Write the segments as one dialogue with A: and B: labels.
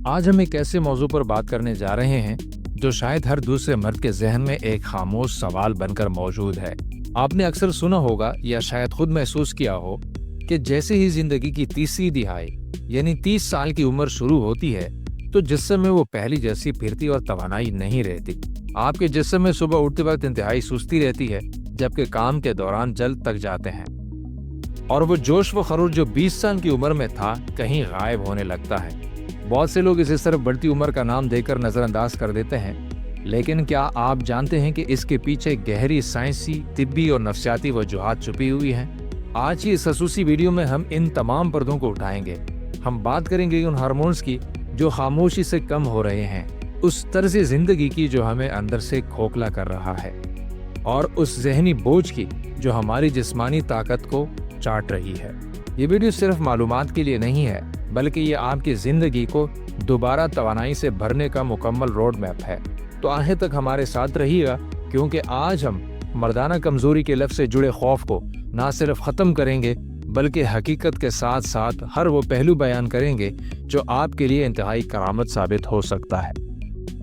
A: آج ہم ایک ایسے موضوع پر بات کرنے جا رہے ہیں جو شاید ہر دوسرے مرد کے ذہن میں ایک خاموش سوال بن کر موجود ہے۔ آپ نے اکثر سنا ہوگا یا شاید خود محسوس کیا ہو کہ جیسے ہی زندگی کی تیسری دہائی یعنی 30 سال کی عمر شروع ہوتی ہے تو جسم میں وہ پہلی جیسی پھرتی اور توانائی نہیں رہتی۔ آپ کے جسم میں صبح اٹھتے وقت انتہائی سستی رہتی ہے، جبکہ کام کے دوران جلد تک جاتے ہیں، اور وہ جوش و خروش جو 20 سال کی عمر میں تھا کہیں غائب ہونے لگتا ہے۔ بہت سے لوگ اسے صرف بڑھتی عمر کا نام دے کر نظر انداز کر دیتے ہیں، لیکن کیا آپ جانتے ہیں کہ اس کے پیچھے گہری سائنسی، طبی اور نفسیاتی وجوہات چھپی ہوئی ہیں؟ آج کی اس خصوصی ویڈیو میں ہم ان تمام پردوں کو اٹھائیں گے۔ ہم بات کریں گے ان ہارمونز کی جو خاموشی سے کم ہو رہے ہیں، اس طرز زندگی کی جو ہمیں اندر سے کھوکھلا کر رہا ہے، اور اس ذہنی بوجھ کی جو ہماری جسمانی طاقت کو چاٹ رہی ہے۔ یہ ویڈیو صرف معلومات کے لیے نہیں ہے، بلکہ یہ آپ کی زندگی کو دوبارہ توانائی سے بھرنے کا مکمل روڈ میپ ہے۔ تو آخر تک ہمارے ساتھ رہیے گا، کیونکہ آج ہم مردانہ کمزوری کے لفظ سے جڑے خوف کو نہ صرف ختم کریں گے بلکہ حقیقت کے ساتھ ساتھ ہر وہ پہلو بیان کریں گے جو آپ کے لیے انتہائی کرامت ثابت ہو سکتا ہے۔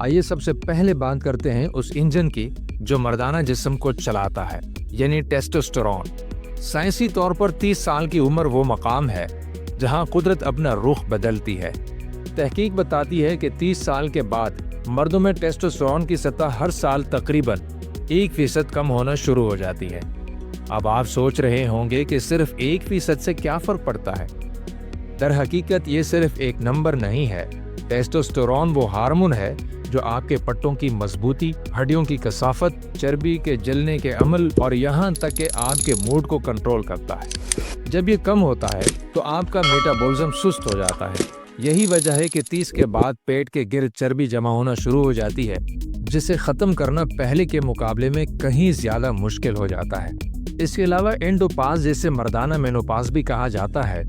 A: آئیے سب سے پہلے بات کرتے ہیں اس انجن کی جو مردانہ جسم کو چلاتا ہے، یعنی ٹیسٹوسٹیرون۔ سائنسی طور پر 30 سال کی عمر وہ مقام ہے جہاں قدرت اپنا رخ بدلتی ہے۔ تحقیق بتاتی ہے کہ 30 سال کے بعد مردوں میں ٹیسٹوسٹیرون کی سطح ہر سال تقریباً 1% کم ہونا شروع ہو جاتی ہے۔ اب آپ سوچ رہے ہوں گے کہ صرف 1% سے کیا فرق پڑتا ہے؟ در حقیقت یہ صرف ایک نمبر نہیں ہے۔ ٹیسٹوسٹیرون وہ ہارمون ہے جو آپ کے پٹوں کی مضبوطی، ہڈیوں کی کثافت، چربی کے جلنے کے عمل اور یہاں تک کہ آپ کے موڈ کو کنٹرول کرتا ہے۔ جب یہ کم ہوتا ہے تو آپ کا میٹابولزم سست ہو جاتا ہے۔ یہی وجہ ہے کہ 30 کے بعد پیٹ کے گرد چربی جمع ہونا شروع ہو جاتی ہے، جسے ختم کرنا پہلے کے مقابلے میں کہیں زیادہ مشکل ہو جاتا ہے۔ اس کے علاوہ اینڈوپاز، جسے مردانہ مینوپاز بھی کہا جاتا ہے،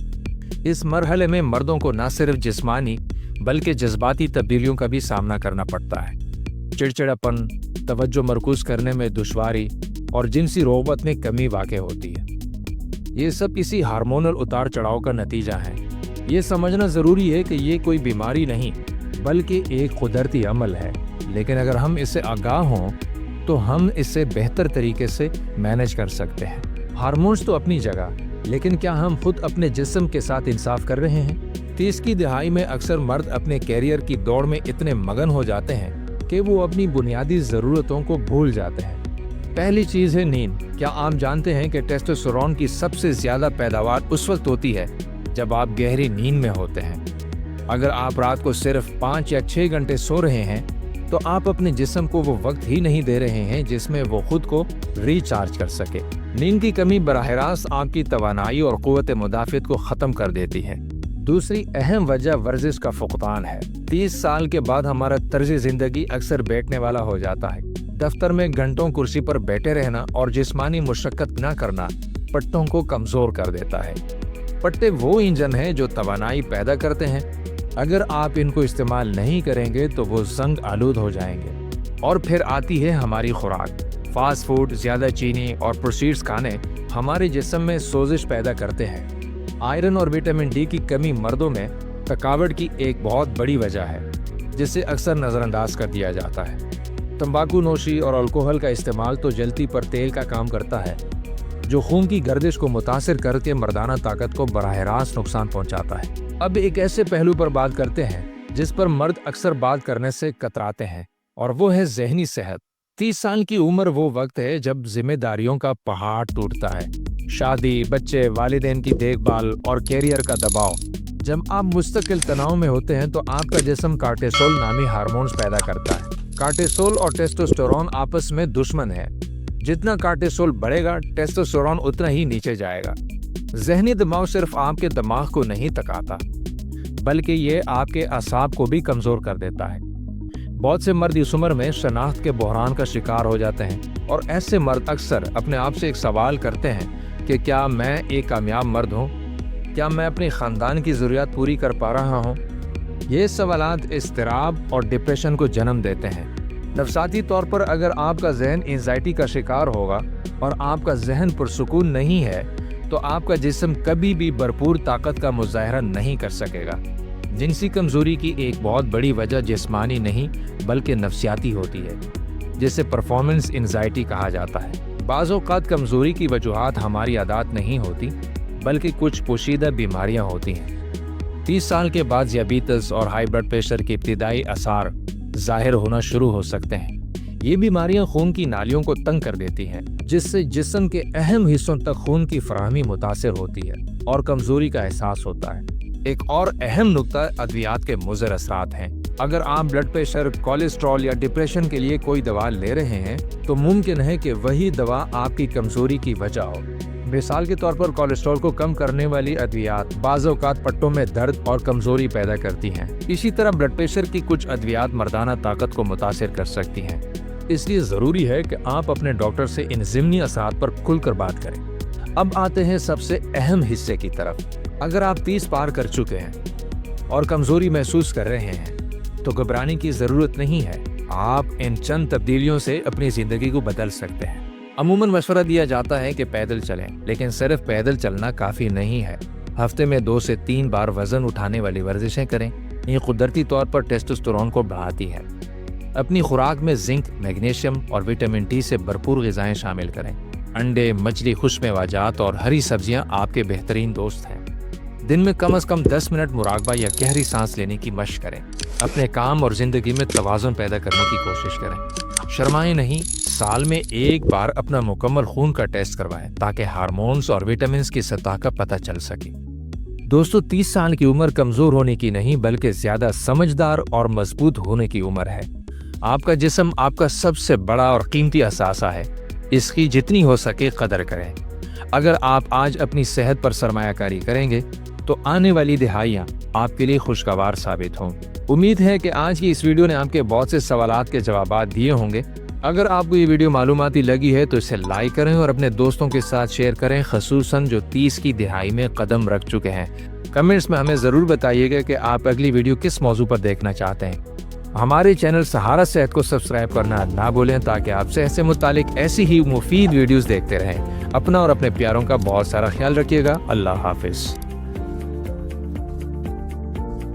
A: اس مرحلے میں مردوں کو نہ صرف جسمانی بلکہ جذباتی تبدیلیوں کا بھی سامنا کرنا پڑتا ہے۔ چڑچڑاپن، توجہ مرکوز کرنے میں دشواری اور جنسی رغبت میں کمی واقع ہوتی ہے۔ یہ سب اسی ہارمونل اتار چڑھاؤ کا نتیجہ ہے۔ یہ سمجھنا ضروری ہے کہ یہ کوئی بیماری نہیں بلکہ ایک قدرتی عمل ہے، لیکن اگر ہم اس سے آگاہ ہوں تو ہم اس سے بہتر طریقے سے مینج کر سکتے ہیں۔ ہارمونز تو اپنی جگہ، لیکن کیا ہم خود اپنے جسم کے ساتھ انصاف کر رہے ہیں؟ 30 کی دہائی میں اکثر مرد اپنے کیریئر کی دوڑ میں اتنے مگن ہو جاتے ہیں کہ وہ اپنی بنیادی ضرورتوں کو بھول جاتے ہیں۔ پہلی چیز ہے نیند۔ کیا آپ جانتے ہیں کہ ٹیسٹوسٹیرون کی سب سے زیادہ پیداوار اس وقت ہوتی ہے جب آپ گہری نیند میں ہوتے ہیں؟ اگر آپ رات کو صرف 5 یا 6 گھنٹے سو رہے ہیں تو آپ اپنے جسم کو وہ وقت ہی نہیں دے رہے ہیں جس میں وہ خود کو ریچارج کر سکے۔ نیند کی کمی براہ راست آپ کی توانائی اور قوت مدافعت کو ختم کر دیتی ہے۔ دوسری اہم وجہ ورزش کا فقدان ہے۔ 30 سال کے بعد ہمارا طرز زندگی اکثر بیٹھنے والا ہو جاتا ہے۔ دفتر میں گھنٹوں کرسی پر بیٹھے رہنا اور جسمانی مشقت نہ کرنا پٹوں کو کمزور کر دیتا ہے۔ پٹے وہ انجن ہیں جو توانائی پیدا کرتے ہیں۔ اگر آپ ان کو استعمال نہیں کریں گے تو وہ زنگ آلود ہو جائیں گے۔ اور پھر آتی ہے ہماری خوراک۔ فاسٹ فوڈ، زیادہ چینی اور پروسیسڈ کھانے ہمارے جسم میں سوزش پیدا کرتے ہیں۔ آئرن اور وٹامن ڈی کی کمی مردوں میں تھکاوٹ کی ایک بہت بڑی وجہ ہے، جسے اکثر نظر انداز کر دیا جاتا ہے۔ تمباکو نوشی اور الکوہل کا استعمال تو جلتی پر تیل کا کام کرتا ہے، جو خون کی گردش کو متاثر کر کے مردانہ طاقت کو براہ راست نقصان پہنچاتا ہے۔ اب ایک ایسے پہلو پر بات کرتے ہیں جس پر مرد اکثر بات کرنے سے کتراتے ہیں، اور وہ ہے ذہنی صحت۔ 30 سال کی عمر وہ وقت ہے جب ذمہ داریوں کا پہاڑ ٹوٹتا ہے۔ شادی، بچے، والدین کی دیکھ بھال اور کیریئر کا دباؤ۔ جب آپ مستقل تناؤ میں ہوتے ہیں تو آپ کا جسم کارٹیسول نامی ہارمونز پیدا کرتا ہے۔ کارٹیسول اور ٹیسٹوسٹیرون آپس میں دشمن ہے۔ جتنا کارٹیسول بڑھے گا، ٹیسٹوسٹیرون اتنا ہی نیچے جائے گا۔ ذہنی دباؤ صرف آپ کے دماغ کو نہیں تکاتا، بلکہ یہ آپ کے اعصاب کو بھی کمزور کر دیتا ہے۔ بہت سے مرد اس عمر میں شناخت کے بحران کا شکار ہو جاتے ہیں، اور ایسے مرد اکثر اپنے آپ سے ایک سوال کرتے ہیں کہ کیا میں ایک کامیاب مرد ہوں؟ کیا میں اپنے خاندان کی ضروریات پوری کر پا رہا ہوں؟ یہ سوالات اضطراب اور ڈپریشن کو جنم دیتے ہیں۔ نفسیاتی طور پر اگر آپ کا ذہن اینزائٹی کا شکار ہوگا اور آپ کا ذہن پرسکون نہیں ہے تو آپ کا جسم کبھی بھی بھرپور طاقت کا مظاہرہ نہیں کر سکے گا۔ جنسی کمزوری کی ایک بہت بڑی وجہ جسمانی نہیں بلکہ نفسیاتی ہوتی ہے، جسے پرفارمنس انزائٹی کہا جاتا ہے۔ بعض اوقات کمزوری کی وجوہات ہماری عادات نہیں ہوتی بلکہ کچھ پوشیدہ بیماریاں ہوتی ہیں۔ 30 سال کے بعد ذیابیطس اور ہائی بلڈ پریشر کے ابتدائی آثار ظاہر ہونا شروع ہو سکتے ہیں۔ یہ بیماریاں خون کی نالیوں کو تنگ کر دیتی ہیں، جس سے جسم کے اہم حصوں تک خون کی فراہمی متاثر ہوتی ہے اور کمزوری کا احساس ہوتا ہے۔ ایک اور اہم نقطہ ادویات کے مضر اثرات ہیں۔ اگر آپ بلڈ پریشر، کولیسٹرول یا ڈپریشن کے لیے کوئی دوا لے رہے ہیں تو ممکن ہے کہ وہی دوا آپ کی کمزوری کی وجہ ہو۔ مثال کے طور پر کولیسٹرول کو کم کرنے والی ادویات بعض اوقات پٹوں میں درد اور کمزوری پیدا کرتی ہیں۔ اسی طرح بلڈ پریشر کی کچھ ادویات مردانہ طاقت کو متاثر کر سکتی ہیں۔ اس لیے ضروری ہے کہ آپ اپنے ڈاکٹر سے ان ضمنی اثرات پر کھل کر بات کریں۔ اب آتے ہیں سب سے اہم حصے کی طرف۔ اگر آپ 30 پار کر چکے ہیں اور کمزوری محسوس کر رہے ہیں تو گھبرانے کی ضرورت نہیں ہے۔ آپ ان چند تبدیلیوں سے اپنی زندگی کو بدل سکتے ہیں۔ عموماً مشورہ دیا جاتا ہے کہ پیدل چلیں، لیکن صرف پیدل چلنا کافی نہیں ہے۔ ہفتے میں 2 سے 3 بار وزن اٹھانے والی ورزشیں کریں۔ یہ قدرتی طور پر ٹیسٹوسٹیرون کو بڑھاتی ہے۔ اپنی خوراک میں زنک، میگنیشیم اور وٹامن ڈی سے بھرپور غذائیں شامل کریں۔ انڈے، مچھلی، خشک میوہ اور ہری سبزیاں آپ کے بہترین دوست ہیں۔ دن میں کم از کم 10 منٹ مراقبہ یا گہری سانس لینے کی مشق کریں۔ اپنے کام اور زندگی میں توازن پیدا کرنے کی کوشش کریں۔ شرمائیں نہیں، سال میں ایک بار اپنا مکمل خون کا ٹیسٹ کروائیں تاکہ ہارمونز اور وٹامنز کی سطح کا پتہ چل سکے۔ دوستو، 30 سال کی عمر کمزور ہونے کی نہیں بلکہ زیادہ سمجھدار اور مضبوط ہونے کی عمر ہے۔ آپ کا جسم آپ کا سب سے بڑا اور قیمتی اثاثہ ہے۔ اس کی جتنی ہو سکے قدر کریں۔ اگر آپ آج اپنی صحت پر سرمایہ کاری کریں گے تو آنے والی دہائیاں آپ کے لیے خوشگوار ثابت ہوں۔ امید ہے کہ آج کی اس ویڈیو نے آپ کے بہت سے سوالات کے جوابات دیے ہوں گے۔ اگر آپ کو یہ ویڈیو معلوماتی لگی ہے تو اسے لائک کریں اور اپنے دوستوں کے ساتھ شیئر کریں، خصوصاً جو 30 کی دہائی میں قدم رکھ چکے ہیں۔ کمنٹس میں ہمیں ضرور بتائیے گا کہ آپ اگلی ویڈیو کس موضوع پر دیکھنا چاہتے ہیں۔ ہمارے چینل سہارا صحت کو سبسکرائب کرنا نہ بھولیں تاکہ آپ صحت سے متعلق ایسی ہی مفید ویڈیوز دیکھتے رہیں۔ اپنا اور اپنے پیاروں کا بہت سارا خیال رکھیے گا۔ اللہ حافظ۔